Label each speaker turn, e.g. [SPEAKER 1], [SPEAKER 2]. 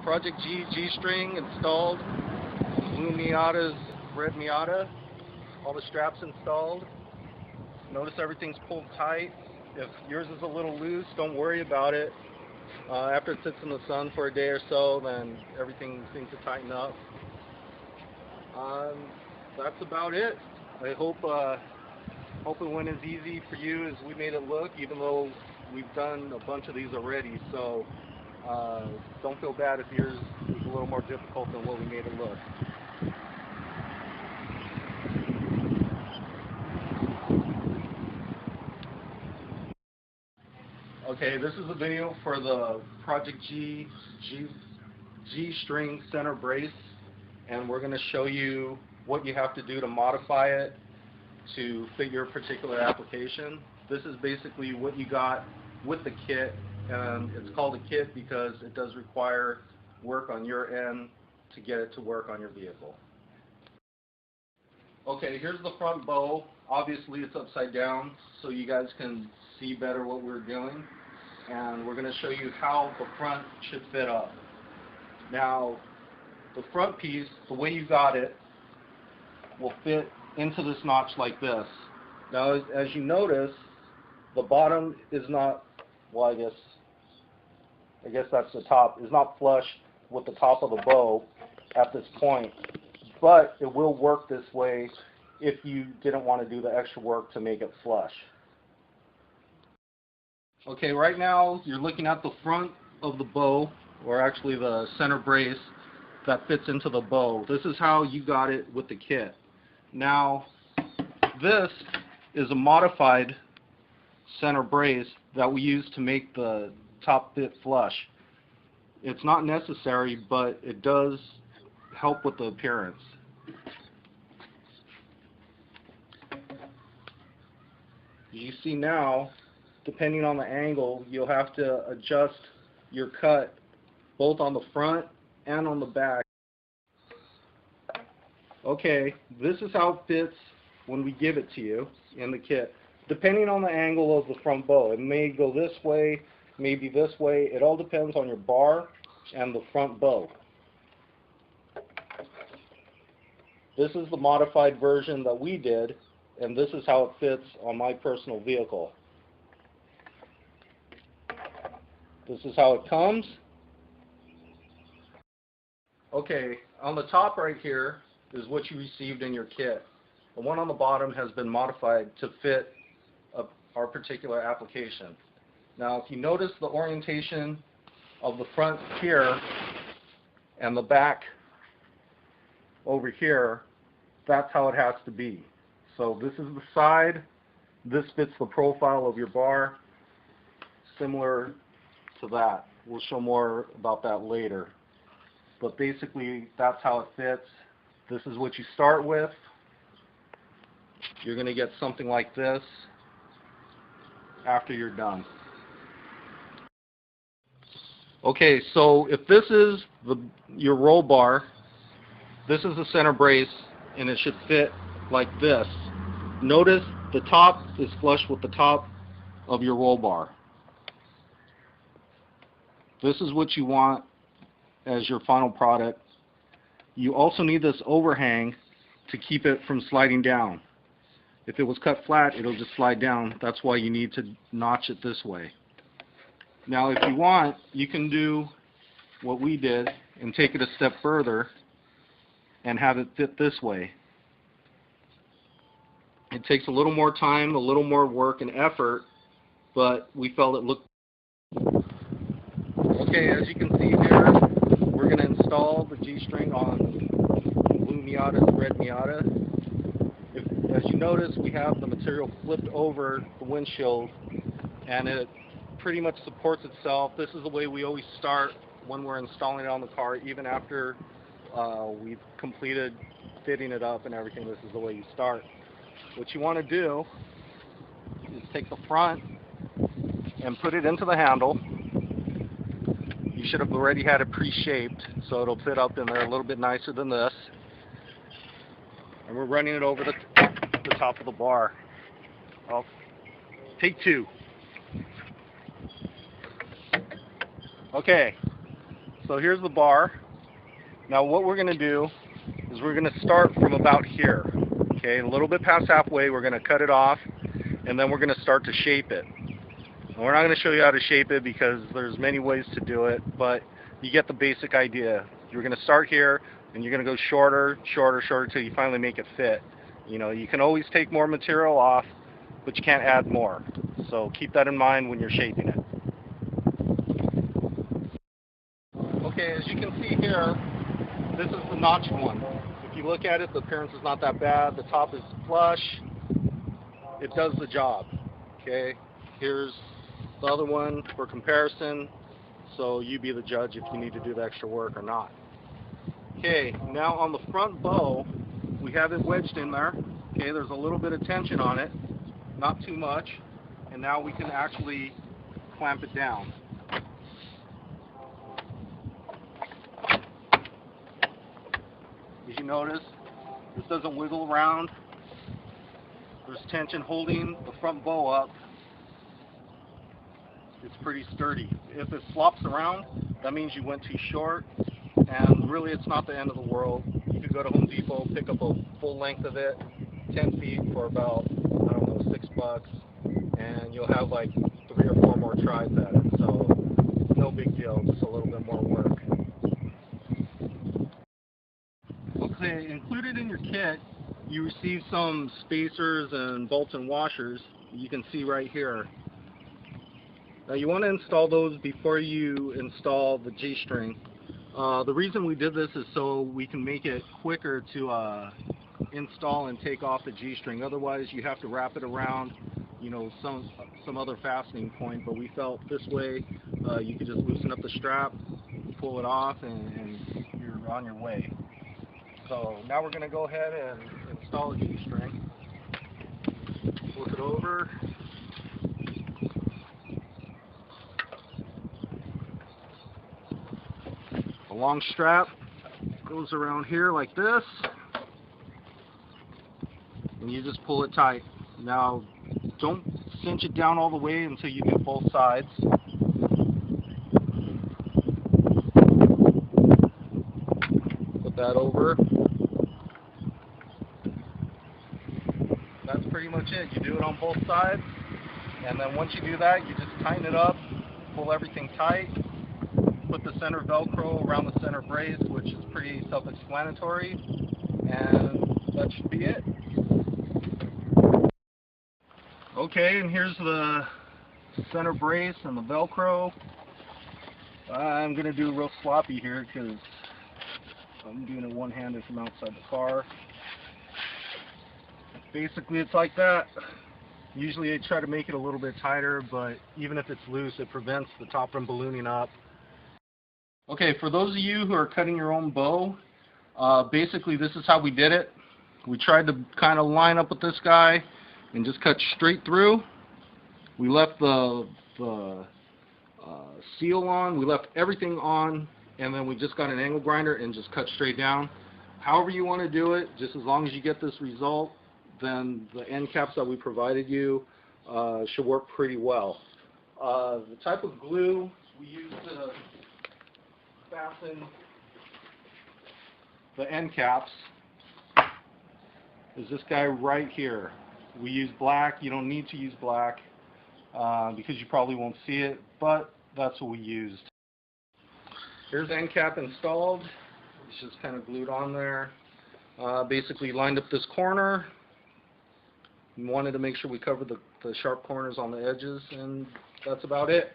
[SPEAKER 1] Project-G G-String installed, blue Miata's red Miata, all the straps installed. Notice everything's pulled tight. If yours is a little loose, don't worry about it. After it sits in the sun for a day or so, then everything seems to tighten up. That's about it. I hope it went as easy for you as we made it look, even though we've done a bunch of these already. So don't feel bad if yours is a little more difficult than what we made it look. Okay, this is a video for the Project-G G-String center brace, and we're going to show you what you have to do to modify it to fit your particular application. This is basically what you got with the kit, and it's called a kit because it does require work on your end to get it to work on your vehicle. Okay, here's the front bow. Obviously it's upside down so you guys can see better what we're doing, and we're going to show you how the front should fit up. Now the front piece, the way you got it, will fit into this notch like this. Now as you notice, the bottom is not, well, I guess that's the top, is not flush with the top of the bow at this point, but it will work this way if you didn't want to do the extra work to make it flush. Okay, right now you're looking at the front of the bow, or actually the center brace that fits into the bow. This is how you got it with the kit. Now this is a modified center brace that we use to make the top fit flush. It's not necessary, but it does help with the appearance. You see now, depending on the angle, you'll have to adjust your cut both on the front and on the back. Okay, this is how it fits when we give it to you in the kit. Depending on the angle of the front bow, it may go this way, maybe this way. It all depends on your bar and the front bow. This is the modified version that we did, and this is how it fits on my personal vehicle. This is how it comes. Okay, on the top right here is what you received in your kit. The one on the bottom has been modified to fit our particular application. Now if you notice the orientation of the front here and the back over here, that's how it has to be. So this is the side, this fits the profile of your bar, similar to that. We'll show more about that later. But basically that's how it fits. This is what you start with. You're going to get something like this after you're done. Okay, so if this is your roll bar, this is the center brace, and it should fit like this. Notice the top is flush with the top of your roll bar. This is what you want as your final product. You also need this overhang to keep it from sliding down. If it was cut flat, it'll just slide down. That's why you need to notch it this way. Now if you want, you can do what we did and take it a step further and have it fit this way. It takes a little more time, a little more work and effort, but we felt it looked. Okay, as you can see here, we're going to install the G-string on blue Miata's red Miata. As you notice, we have the material flipped over the windshield, and it pretty much supports itself. This is the way we always start when we're installing it on the car, even after we've completed fitting it up and everything. This is the way you start. What you want to do is take the front and put it into the handle. You should have already had it pre-shaped, so it'll fit up in there a little bit nicer than this. And we're running it over the top of the bar. Well, take two. Okay, So here's the bar. Now what we're going to do is we're going to start from about here. Okay, a little bit past halfway, we're going to cut it off, and then we're going to start to shape it. And we're not going to show you how to shape it because there's many ways to do it, but you get the basic idea. You're going to start here, and you're going to go shorter, shorter, shorter till you finally make it fit. You know, you can always take more material off, but you can't add more. So keep that in mind when you're shaping it. Okay, as you can see here, this is the notched one. If you look at it, the appearance is not that bad. The top is flush. It does the job. Okay, here's the other one for comparison. So you be the judge if you need to do the extra work or not. Okay, now on the front bow, we have it wedged in there. Okay, there's a little bit of tension on it, not too much. And now we can actually clamp it down. As you notice, this doesn't wiggle around. There's tension holding the front bow up. It's pretty sturdy. If it flops around, that means you went too short, and really it's not the end of the world. You could go to Home Depot, pick up a full length of it, 10 feet for about, I don't know, $6, and you'll have like 3 or 4 more tries at it. So no big deal, just a little bit more work. Okay, included in your kit, you receive some spacers and bolts and washers. You can see right here. Now you want to install those before you install the G-string. The reason we did this is so we can make it quicker to install and take off the G-string. Otherwise you have to wrap it around, you know, some other fastening point. But we felt this way you could just loosen up the strap, pull it off, and you're on your way. So now we're going to go ahead and install the G-string. Flip it over. The long strap goes around here like this, and you just pull it tight. Now don't cinch it down all the way until you do both sides. Put that over. That's pretty much it. You do it on both sides, and then once you do that, you just tighten it up, pull everything tight, put the center Velcro around the center brace, which is pretty self-explanatory, and that should be it. Okay, and here's the center brace and the Velcro. I'm going to do real sloppy here because I'm doing it one-handed from outside the car. Basically it's like that. Usually I try to make it a little bit tighter, but even if it's loose, it prevents the top from ballooning up. Okay, for those of you who are cutting your own bow, basically this is how we did it. We tried to kind of line up with this guy and just cut straight through. We left the seal on, we left everything on, and then we just got an angle grinder and just cut straight down. However you want to do it, just as long as you get this result, then the end caps that we provided you should work pretty well. The type of glue we use to fasten the end caps is this guy right here. We use black. You don't need to use black because you probably won't see it, but that's what we used. Here's the end cap installed. It's just kind of glued on there. Basically lined up this corner. We wanted to make sure we covered the sharp corners on the edges, and that's about it.